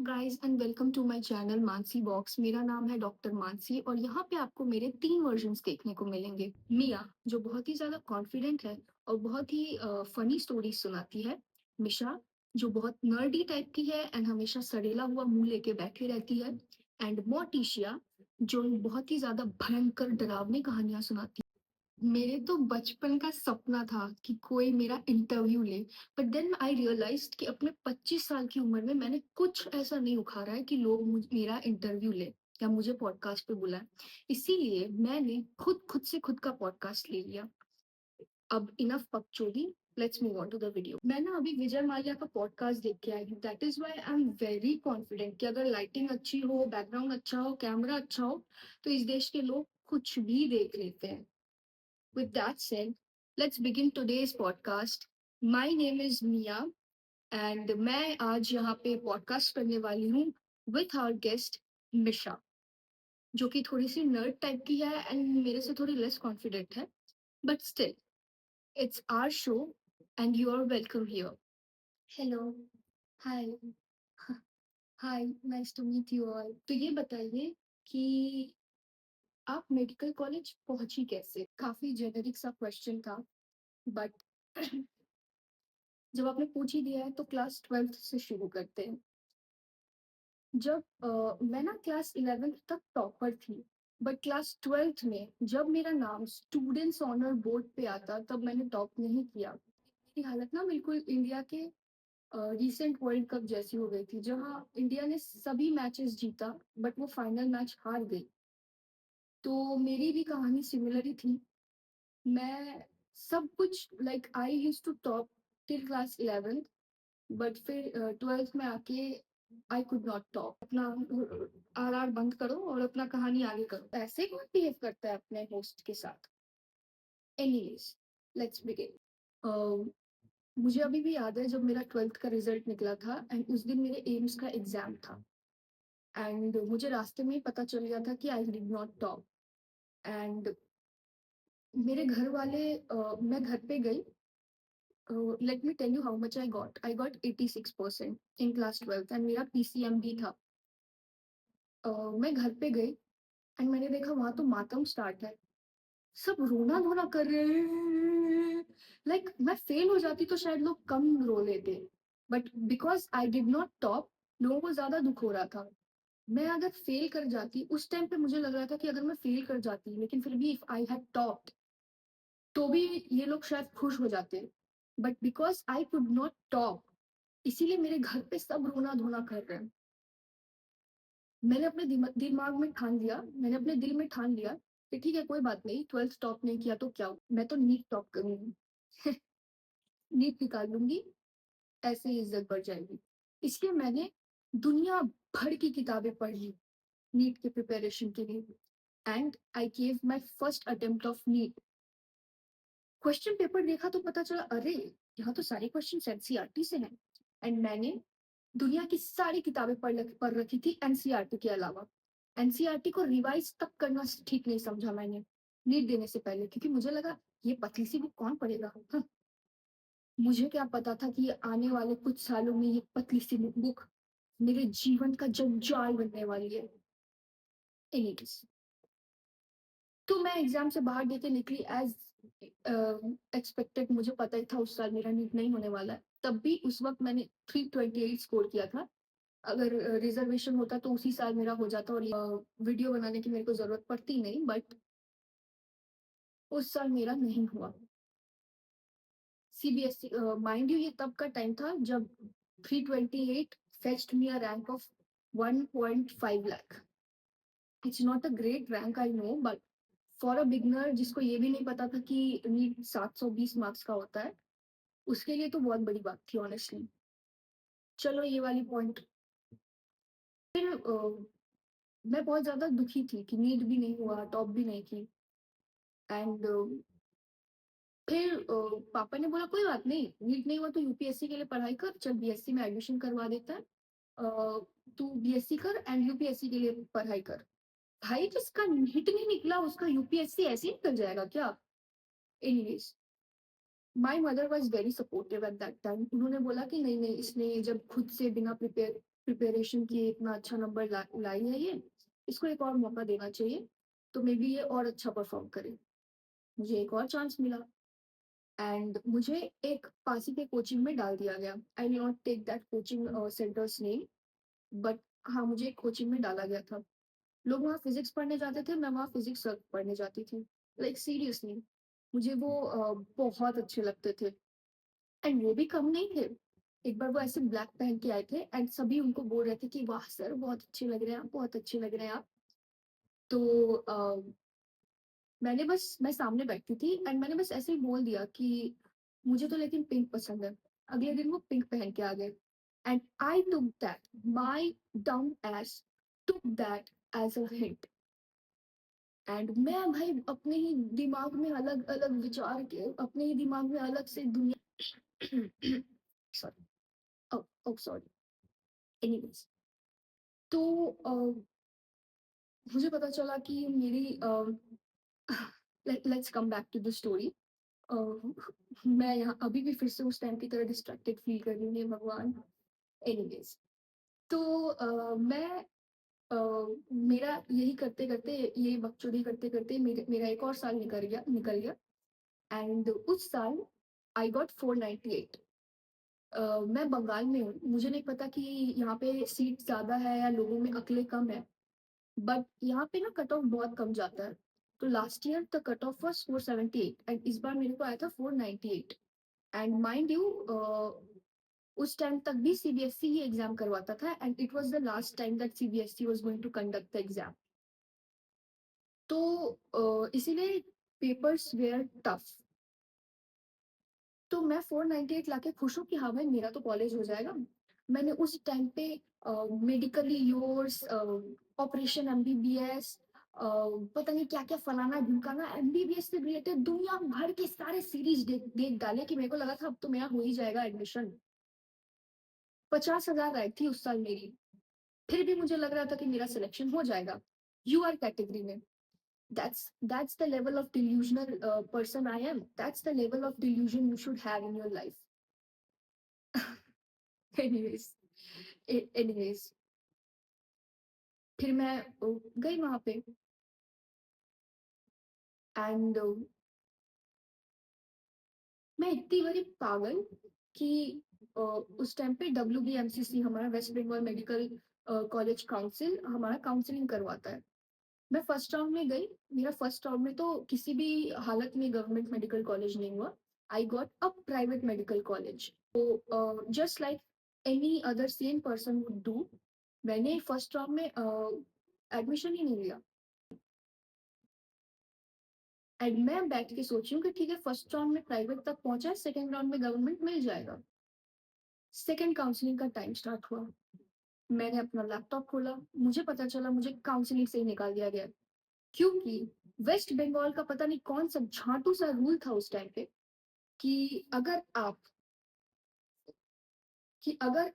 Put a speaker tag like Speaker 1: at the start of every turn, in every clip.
Speaker 1: Guys and welcome to my channel Mansi box. मेरा नाम है डॉक्टर मानसी और यहाँ पे आपको मेरे 3 वर्जन्स देखने को मिलेंगे। मिया जो बहुत ही ज़्यादा कॉन्फिडेंट है और बहुत ही फनी स्टोरी सुनाती है। मिशा जो बहुत नर्डी टाइप की है एंड हमेशा सड़ेला हुआ मुंह लेके बैठी रहती है। एंड मोटिशिया जो बहुत ही ज़्यादा भयंकर डरावनी कहानियाँ सुनाती है। मेरे तो बचपन का सपना था कि कोई मेरा इंटरव्यू ले, बट देन आई रियलाइज्ड कि अपने 25 साल की उम्र में मैंने कुछ ऐसा नहीं उखाड़ा है कि लोग मेरा इंटरव्यू ले या मुझे पॉडकास्ट पे बुलाएं। इसीलिए मैंने खुद से खुद का पॉडकास्ट ले लिया। अब इनफ बकचोदी, let's move on to the video. मैं ना अभी विजय माल्या का पॉडकास्ट देख के आई हूँ। That is why I am very confident कि अगर लाइटिंग अच्छी हो, बैकग्राउंड अच्छा हो, कैमरा अच्छा हो, तो इस देश के लोग कुछ भी देख लेते हैं। With that said, let's begin today's podcast. My name is Mia and मैं आज यहाँ पे पॉडकास्ट करने वाली हूँ with our guest मिशा, जो कि थोड़ी सी नर्ड टाइप की है एंड मेरे से थोड़ी लेस कॉन्फिडेंट है, but still it's our show and you are welcome here. Hello, hi, hi, nice to meet you all. तो ये बताइए कि आप मेडिकल कॉलेज पहुंची कैसे? काफी जेनेरिक सा क्वेश्चन था, बट जब आपने पूछ ही दिया है तो क्लास 12th से शुरू करते हैं। जब मैं ना क्लास 11th तक टॉपर थी, बट क्लास 12th में जब मेरा नाम स्टूडेंट्स ऑनर बोर्ड पे आता तब मैंने टॉप नहीं किया। मेरी हालत ना बिल्कुल इंडिया के रिसेंट वर्ल्ड कप जैसी हो गई थी, जहां इंडिया ने सभी मैचेस जीता बट वो फाइनल मैच हार गई। तो मेरी भी कहानी सिमिलर ही थी। मैं सब कुछ like I used to top till class 11th, but फिर 12th में आके आई कुड नॉट टॉप। अपना आर बंद करो और अपना कहानी आगे करो। ऐसे कौन बिहेव करता है अपने होस्ट के साथ? Anyways, let's begin. मुझे अभी भी याद है जब मेरा 12th का रिजल्ट निकला था एंड उस दिन मेरे एम्स का एग्जाम था एंड मुझे रास्ते में ही पता चल गया था कि I did not top. And मेरे घर वाले मैं घर पे गई। Let me tell you how much I got 86% in class 12th and मेरा पीसीएम भी था। मैं घर पे गई एंड मैंने देखा वहां तो मातम स्टार्ट है। सब रोना धोना कर रहे हैं। लाइक मैं फेल हो जाती तो शायद लोग कम रो लेते, but because I did not top, लोगों को ज्यादा दुख हो रहा था। मैं अगर फेल कर जाती उस टाइम पे, मुझे लग रहा था कि अगर मैं फेल कर जाती लेकिन फिर भी इफ आई हैड टॉप्ड तो भी ये लोग शायद खुश हो जाते, but because I could not top इसीलिए मेरे घर पे सब रोना धोना कर रहे हैं। मैंने अपने दिमाग में ठान लिया, मैंने अपने दिल में ठान लिया कि ठीक है, कोई बात नहीं, 12th टॉप नहीं किया तो क्या हुआ? मैं तो नीट टॉप करूंगी। नीट निकाल लूंगी, ऐसे ही इज्जत बढ़ जाएगी। इसलिए मैंने दुनिया भर की किताबें पढ़ी नीट के प्रिपरेशन के लिए and I gave my first attempt of NEET. Question paper देखा तो पता चला, अरे यहाँ तो सारे क्वेश्चन एनसीईआरटी से हैं। एंड मैंने दुनिया की सारी किताबें पढ़ रखी थी एनसीईआरटी के अलावा। एनसीईआरटी को रिवाइज तक करना ठीक नहीं समझा मैंने नीट देने से पहले, क्योंकि मुझे लगा ये पतली सी बुक कौन पढ़ेगा। हाँ, मुझे क्या पता था कि ये आने वाले कुछ सालों में ये पतली सी बुक मेरे जीवन का जंजाल बनने वाली है। एनीवेज, तो मैं एग्जाम से बाहर देके निकली एज एक्सपेक्टेड। मुझे पता ही था उस साल मेरा नीट नहीं होने वाला है। तब भी उस वक्त मैंने 328 स्कोर किया था। अगर रिजर्वेशन होता तो उसी साल मेरा हो जाता और वीडियो बनाने की मेरे को जरूरत पड़ती नहीं, बट उस साल मेरा नहीं हुआ। सीबीएसई, माइंड यू, ये तब का टाइम था जब 328 fetched me a rank of 1.5 lakh. It's not a great rank I know, but for a beginner जिसको ये भी नहीं पता था कि नीट 720 मार्क्स का होता है, उसके लिए तो बहुत बड़ी बात थी ऑनेस्टली। चलो ये वाली पॉइंट। फिर मैं बहुत ज्यादा दुखी थी कि नीट भी नहीं हुआ, टॉप भी नहीं की। एंड फिर पापा ने बोला कोई बात नहीं, नीट नहीं हुआ तो यूपीएससी के लिए पढ़ाई कर, चल बीएससी में एडमिशन करवा देता है। तू बीएससी कर एंड यूपीएससी के लिए पढ़ाई कर। भाई जिसका नीट नहीं निकला उसका यूपीएससी ऐसे ही निकल जाएगा क्या? Anyways, my mother was very supportive at that time. उन्होंने बोला कि नहीं-नहीं, इसने जब खुद से बिना प्रिपरेशन किए इतना अच्छा नंबर लाई है ये, इसको एक और मौका देना चाहिए, तो मे बी ये और अच्छा परफ़ॉर्म करे। मुझे एक और चांस मिला एंड मुझे एक पास ही के कोचिंग में डाल दिया गया। I will not take that coaching centre's name, but हाँ, मुझे एक कोचिंग में डाला गया था। लोग वहाँ फिज़िक्स पढ़ने जाते थे, मैं वहाँ फिज़िक्स पढ़ने जाती थी। लाइक सीरियसली, मुझे वो बहुत अच्छे लगते थे एंड वो भी कम नहीं थे। एक बार वो ऐसे ब्लैक पहन के आए थे एंड सभी उनको बोल रहे थे कि वाह सर, बहुत अच्छे लग रहे हैं आप, बहुत अच्छे लग रहे हैं आप। तो मैं सामने बैठी थी एंड मैंने बस ऐसे ही बोल दिया कि मुझे तो लेकिन पिंक पसंद है। अगले दिन वो पिंक पहन के आ गए एंड आई टूक दैट, माय डम्ब एस टूक that as a hint. And मैं भाई अपने ही दिमाग में अलग-अलग विचार के अपने ही दिमाग में अलग से दुनिया sorry, oh oh sorry. Anyways, तो मुझे पता चला कि मेरी let's come back to the story. Uh, मैं यहाँ अभी भी फिर से उस टाइम की तरह डिस्ट्रैक्टेड फ़ील कर रही हूँ, हे भगवान! एनीवेज़, तो मैं अ, मेरा यही करते-करते, ये बकचोदी करते-करते मेरा एक और साल निकल गया एंड उस साल आई गॉट 498। मैं बंगाल में हूँ, मुझे नहीं पता कि यहाँ पे सीट ज़्यादा है या लोगों में अक्लें कम है, बट यहाँ पे ना कट ऑफ बहुत कम जाता है। तो last year the cut off was 478 and इस बार मेरे को आया था 498 एंड माइंड यू उस टाइम तक भी सीबीएसई ही एग्ज़ाम करवाता था and it was the last time that CBSE was going to conduct the exam. तो इसीलिए पेपर्स वेयर टफ। तो मैं 498 लाके खुश हूँ कि हाँ भाई, मेरा तो कॉलेज हो जाएगा। मैंने उस टाइम पे मेडिकली योर्स, ऑपरेशन एमबीबीएस, पता नहीं क्या-क्या फलाना-ढिमकाना एमबीबीएस से रिलेटेड दुनिया भर के सारे सीरीज़ देख देख डाले कि मेरे को लगा था अब तो मेरा हो ही जाएगा एडमिशन। 50,000 रैंक थी उस साल मेरी, फिर भी मुझे लग रहा था कि मेरा सिलेक्शन हो जाएगा, यूआर कैटेगरी में। That's the level of delusional person I am. That's the level of delusion you should have in your life. Anyways anyways, फिर मैं गई वहाँ पे एंड मैं इतनी बड़ी पागल कि उस टाइम पे डब्ल्यूबीएमसीसी, हमारा West Bengal Medical College Council हमारा काउंसलिंग करवाता है। मैं फर्स्ट राउंड में गई, मेरा फर्स्ट राउंड में तो किसी भी हालत में गवर्नमेंट मेडिकल कॉलेज नहीं हुआ। I got a private medical college. तो just like any other same person would do, मैंने फर्स्ट राउंड में एडमिशन ही नहीं लिया एंड मैं बैठ के सोची हूँ कि ठीक है, फर्स्ट राउंड में प्राइवेट तक पहुँचा है, सेकंड राउंड में गवर्नमेंट मिल जाएगा। सेकंड काउंसलिंग का टाइम स्टार्ट हुआ। मैंने अपना लैपटॉप खोला, मुझे पता चला मुझे काउंसलिंग से ही निकाल दिया गया। क्योंकि वेस्ट बंगाल का पता नहीं कौन-सा झांटू-सा रूल था उस टाइम पे कि अगर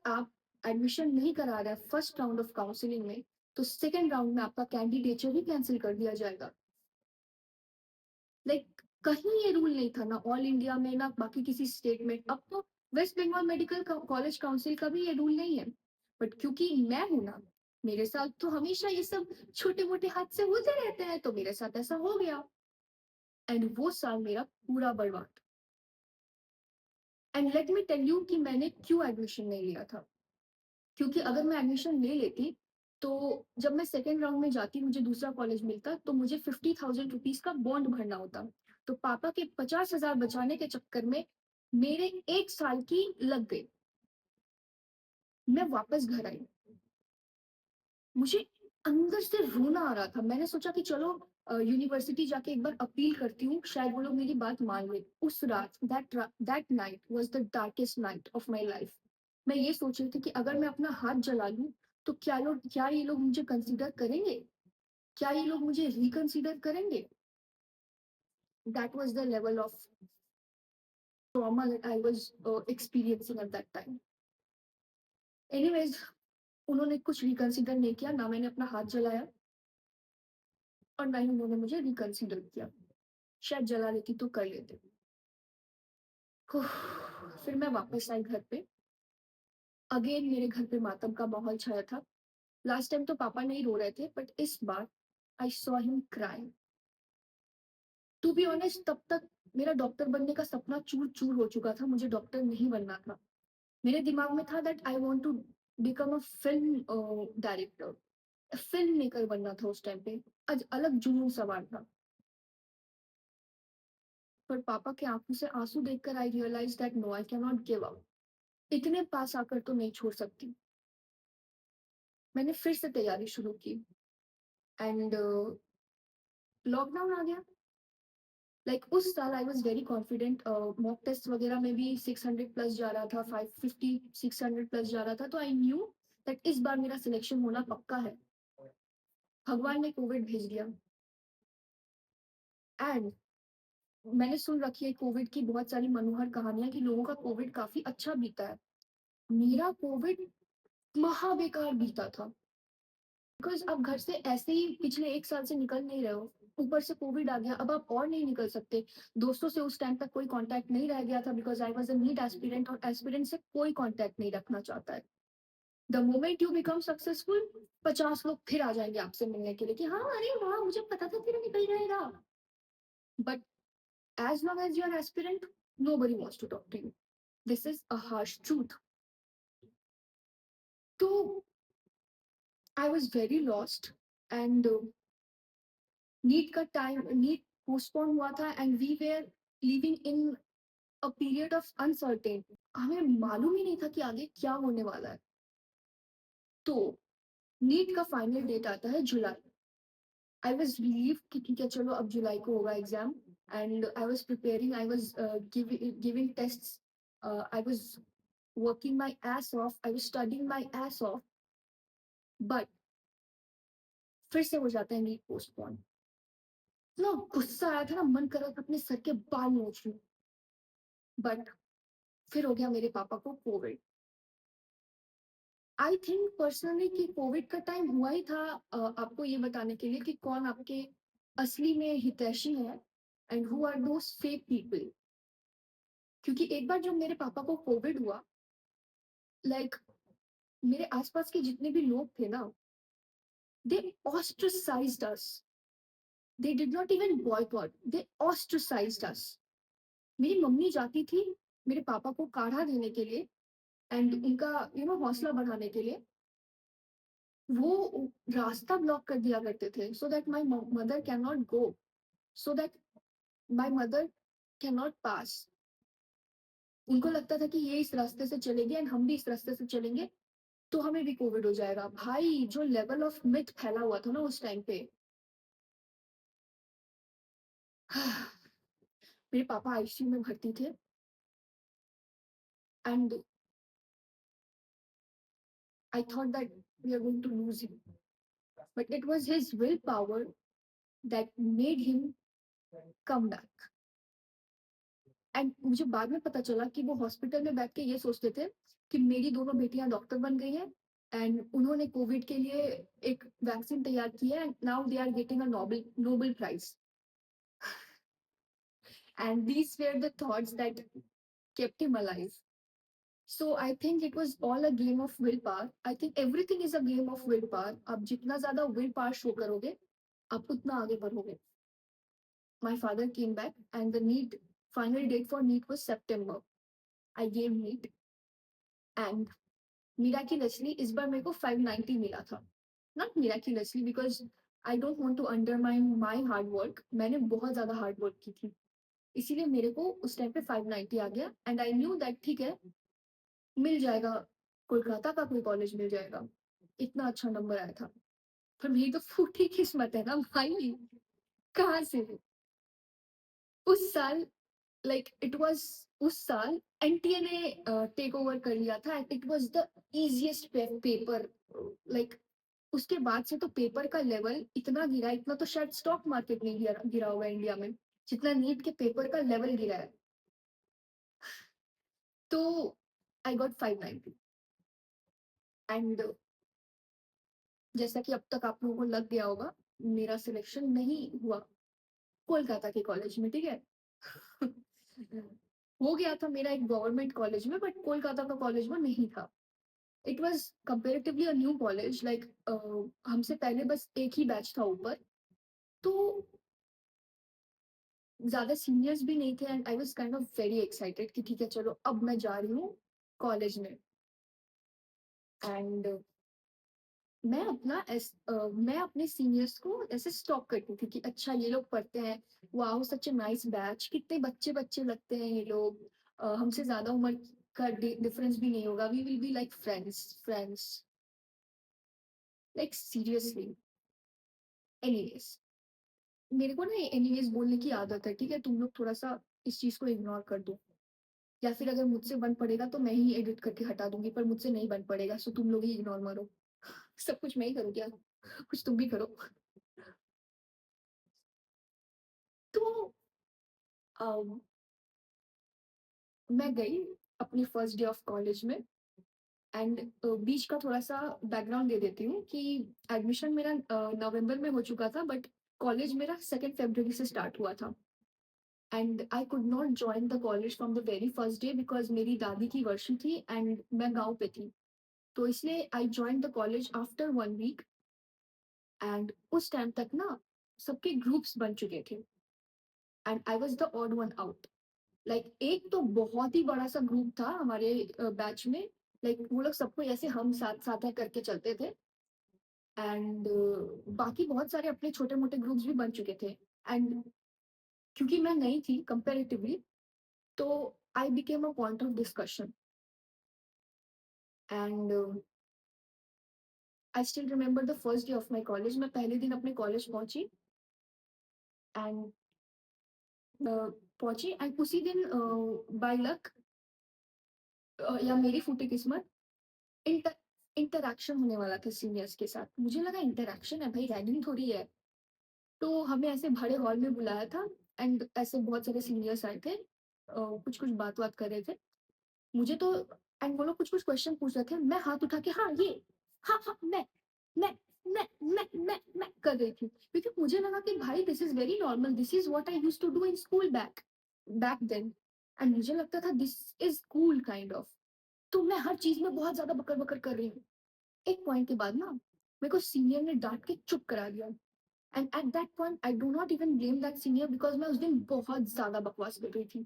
Speaker 1: आप एडमिशन नहीं करा रहे हैं फर्स्ट राउंड ऑफ काउंसलिंग में, तो सेकंड राउंड में आपका कैंडिडेचर ही कैंसल कर दिया जाएगा। लाइक कहीं ये रूल नहीं था, ना ऑल इंडिया में, ना बाकी किसी स्टेट में। अब तो West Bengal Medical College Council का भी ये रूल नहीं है, बट क्योंकि मैं हूं ना, मेरे साथ तो हमेशा ये सब छोटे मोटे हादसे होते रहते हैं, तो मेरे साथ ऐसा हो गया एंड वो साल मेरा पूरा बर्बाद। And let me tell you कि मैंने क्यों एडमिशन नहीं लिया था। क्योंकि अगर मैं एडमिशन ले लेती, तो जब मैं सेकंड राउंड में जाती, मुझे दूसरा कॉलेज मिलता, तो मुझे 50,000 रुपीज़ का बॉन्ड भरना होता। तो पापा के 50,000 बचाने के चक्कर में मेरे 1 साल की लग गई। मैं वापस घर आई। मुझे अंदर से रोना आ रहा था। मैंने सोचा कि चलो यूनिवर्सिटी जाके एक बार अपील करती हूँ, शायद वो लोग मेरी बात मान लें। उस रात, that night was the darkest night of my life. मैं ये सोच रही थी कि अगर मैं अपना हाथ जला लूँ, तो क्या ये लोग मुझे कंसिडर करेंगे? क्या ये लोग मुझे रिकंसिडर करेंगे? That was the level of trauma that I was experiencing at that time. Anyways, उन्होंने कुछ रिकंसिडर नहीं किया, ना मैंने अपना हाथ जलाया और ना ही उन्होंने मुझे रिकंसिडर किया। शायद जला लेती तो कर लेते। उफ़, फिर मैं वापस आई घर पे। अगेन मेरे घर पे मातम का माहौल छाया था। लास्ट टाइम तो पापा नहीं रो रहे थे, बट इस बार I saw him crying. To be honest, तब तक मेरा डॉक्टर बनने का सपना चूर-चूर हो चुका था, मुझे डॉक्टर नहीं बनना था। मेरे दिमाग में था that I want to become a film director, film maker बनना था उस टाइम पे। आज अलग जुनून सवार था। पर पापा की आँखों से आँसू देखकर I realise that no, I can not give up. इतने पास आकर तो नहीं छोड़ सकती। मैंने फिर से तैयारी शुरू की एंड लॉकडाउन आ गया। लाइक उस साल I was very confident, mock test वगैरह में भी 600 प्लस जा रहा था, 550 600 प्लस जा रहा था, तो आई न्यू दैट इस बार मेरा सिलेक्शन होना पक्का है। भगवान ने कोविड भेज दिया एंड मैंने सुन रखी है कोविड की बहुत सारी मनोहर कहानियाँ कि लोगों का कोविड काफ़ी अच्छा बीता है। मेरा कोविड महा बेकार बीता था। बिकॉज़ आप घर से ऐसे ही पिछले 1 साल से निकल नहीं रहे हो। ऊपर से कोविड आ गया, अब आप और नहीं निकल सकते। दोस्तों से उस टाइम तक कोई कॉन्टैक्ट नहीं रह गया था because I was a NEET aspirant और एस्पिरेंट से कोई कॉन्टैक्ट नहीं रखना चाहता है। The moment you become successful 50 लोग फिर आ जाएँगे आपसे मिलने के लिए कि हाँ, अरे वाह! मुझे पता था तेरा निकल जाएगा। But as long as you are aspirant, nobody wants to talk to you. This is a harsh truth. So I was very lost and NEET का टाइम नीट पोस्टपोन हुआ था and we were living in a period of uncertain. हमें मालूम ही नहीं था कि आगे क्या होने वाला है। तो नीट का फाइनल डेट आता है जुलाई। आई वाज रिलीव कि ठीक है चलो अब जुलाई को होगा exam and I was preparing, I was giving tests, I was working my S of, I was studying my S of, but फिर से हो जाता है नीट पोस्टपोन। इतना गुस्सा आया था ना, मन कर रहा था अपने सर के बाल नोच लूं। बट फिर हो गया मेरे पापा को कोविड। आई थिंक पर्सनली कि कोविड का टाइम हुआ ही था आपको ये बताने के लिए कि कौन आपके असली में हितैषी है and who are those fake people. क्योंकि एक बार जब मेरे पापा को कोविड हुआ, लाइक मेरे आसपास के जितने भी लोग थे ना, they ostracised us. They did not even boycott, they ostracised us. मेरी मम्मी जाती थी मेरे पापा को काढ़ा देने के लिए एंड उनका हौसला बढ़ाने के लिए। वो रास्ता ब्लॉक कर दिया करते थे so that my mother can not go, so that my mother can not pass. उनको लगता था कि ये इस रास्ते से चलेंगे एंड हम भी इस रास्ते से चलेंगे तो हमें भी कोविड हो जाएगा। भाई जो लेवल ऑफ मिथ फैला हुआ था ना उस टाइम पे। मेरे पापा आईसीयू में भर्ती थे and I thought that we are going to lose him, but it was his will power that made him come back. And मुझे बाद में पता चला कि वो हॉस्पिटल में बैठ के ये सोचते थे कि मेरी दोनों बेटियां डॉक्टर बन गई हैं एंड उन्होंने कोविड के लिए एक वैक्सीन तैयार की है and now they are getting a Nobel Nobel prize. And these were the thoughts that kept him alive. So I think it was all a game of willpower. I think everything is a game of willpower. आप जितना ज़्यादा willpower show करोगे, आप उतना आगे बढ़ोगे। My father came back and the NEET final date for NEET was September. I gave NEET and miraculously इस बार मेरे को 590 मिला था। Not miraculously because I don't want to undermine my hard work. मैंने बहुत ज़्यादा हार्ड वर्क की थी। इसीलिए मेरे को उस टाइम पे 590 आ गया एंड आई न्यू दैट ठीक है, मिल जाएगा, कोलकाता का कोई कॉलेज मिल जाएगा। इतना अच्छा नंबर आया था। पर मेरी तो फूटी किस्मत है ना भाई, कहाँ से? उस साल लाइक इट वाज़ उस साल एनटीए ने टेक ओवर कर लिया था and it was the easiest paper. Like उसके बाद से तो पेपर का लेवल इतना गिरा, इतना तो शायद स्टॉक मार्केट में गिरा गिरा होगा इंडिया में, जितना नीट के पेपर का लेवल गिरा है। तो आई गॉट 590 एंड जैसा कि अब तक आप लोगों को लग गया होगा, मेरा सिलेक्शन नहीं हुआ कोलकाता के कॉलेज में, ठीक है? हो गया था मेरा एक गवर्नमेंट कॉलेज में, बट कोलकाता का कॉलेज वो नहीं था। It was comparatively a new college, like हमसे पहले बस एक ही बैच था ऊपर, तो ज़्यादा सीनियर्स भी नहीं थे and I was kind of very excited कि ठीक है चलो अब मैं जा रही हूँ कॉलेज में। एंड मैं अपने सीनियर्स को ऐसे स्टॉक करती थी कि अच्छा ये लोग पढ़ते हैं, wow such a nice batch, कितने बच्चे-बच्चे लगते हैं ये लोग। हमसे ज़्यादा उम्र का डिफरेंस भी नहीं होगा, we will be like friends, like seriously. Anyways, मेरे को ना एनीवेज़ बोलने की आदत है, ठीक है? तुम लोग थोड़ा-सा इस चीज़ को इग्नोर कर दो, या फिर अगर मुझसे बन पड़ेगा तो मैं ही एडिट करके हटा दूँगी, पर मुझसे नहीं बन पड़ेगा, सो तुम लोग ही इग्नोर मारो। सब कुछ मैं ही करूँ क्या? कुछ तुम भी करो। तो अ मैं गई अपनी फर्स्ट डे ऑफ कॉलेज में एंड बीच का थोड़ा-सा बैकग्राउंड दे देती हूँ कि एडमिशन मेरा नवंबर में हो चुका था, बट कॉलेज मेरा 2nd फरवरी से स्टार्ट हुआ था and I could not join the college from the very first day because मेरी दादी की वर्षी थी एंड मैं गाँव पे थी। तो इसलिए I joined the college after 1 week and उस टाइम तक ना सबके ग्रुप्स बन चुके थे and I was the odd one out. Like एक तो बहुत ही बड़ा-सा ग्रुप था हमारे बैच में, लाइक वो लोग सबको ऐसे हम साथ-साथ है करके चलते थे एंड बाकी बहुत सारे अपने छोटे-मोटे ग्रुप्स भी बन चुके थे एंड क्योंकि मैं नई थी कंपैरेटिवली, तो I became a point of discussion and I still remember the first day of my college. मैं पहले दिन अपने कॉलेज पहुँची एंड पहुँची एंड उसी दिन बाय लक या मेरी फूटी किस्मत, इंटर इंटरैक्शन होने वाला था सीनियर्स के साथ। मुझे लगा इंटरैक्शन है भाई, रैगिंग थोड़ी है। तो हमें ऐसे बड़े हॉल में बुलाया था एंड ऐसे बहुत सारे सीनियर्स आए थे। कुछ-कुछ बात-वात कर रहे थे। मुझे तो एंड वो लोग कुछ-कुछ क्वेश्चन पूछ रहे थे। मैं हाथ उठा के हाँ, ये, हाँ, हाँ, मैं, मैं कर रही थी। क्योंकि मुझे लगा कि भाई this is very normal, this is what I used to do in school back then and मुझे लगता था this is cool kind of. तो मैं हर चीज़ में बहुत ज़्यादा बकर-बकर कर रही हूँ। एक पॉइंट के बाद ना मेरे को सीनियर ने डाँट के चुप करा दिया and at that point I do not even blame that senior because मैं उस दिन बहुत ज़्यादा बकवास कर रही थी।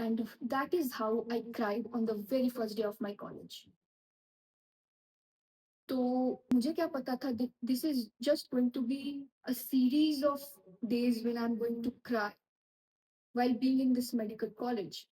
Speaker 1: And that is how I cried on the very first day of my college. तो मुझे क्या पता था this is just going to be a series of days when I am going to cry while being in this medical college.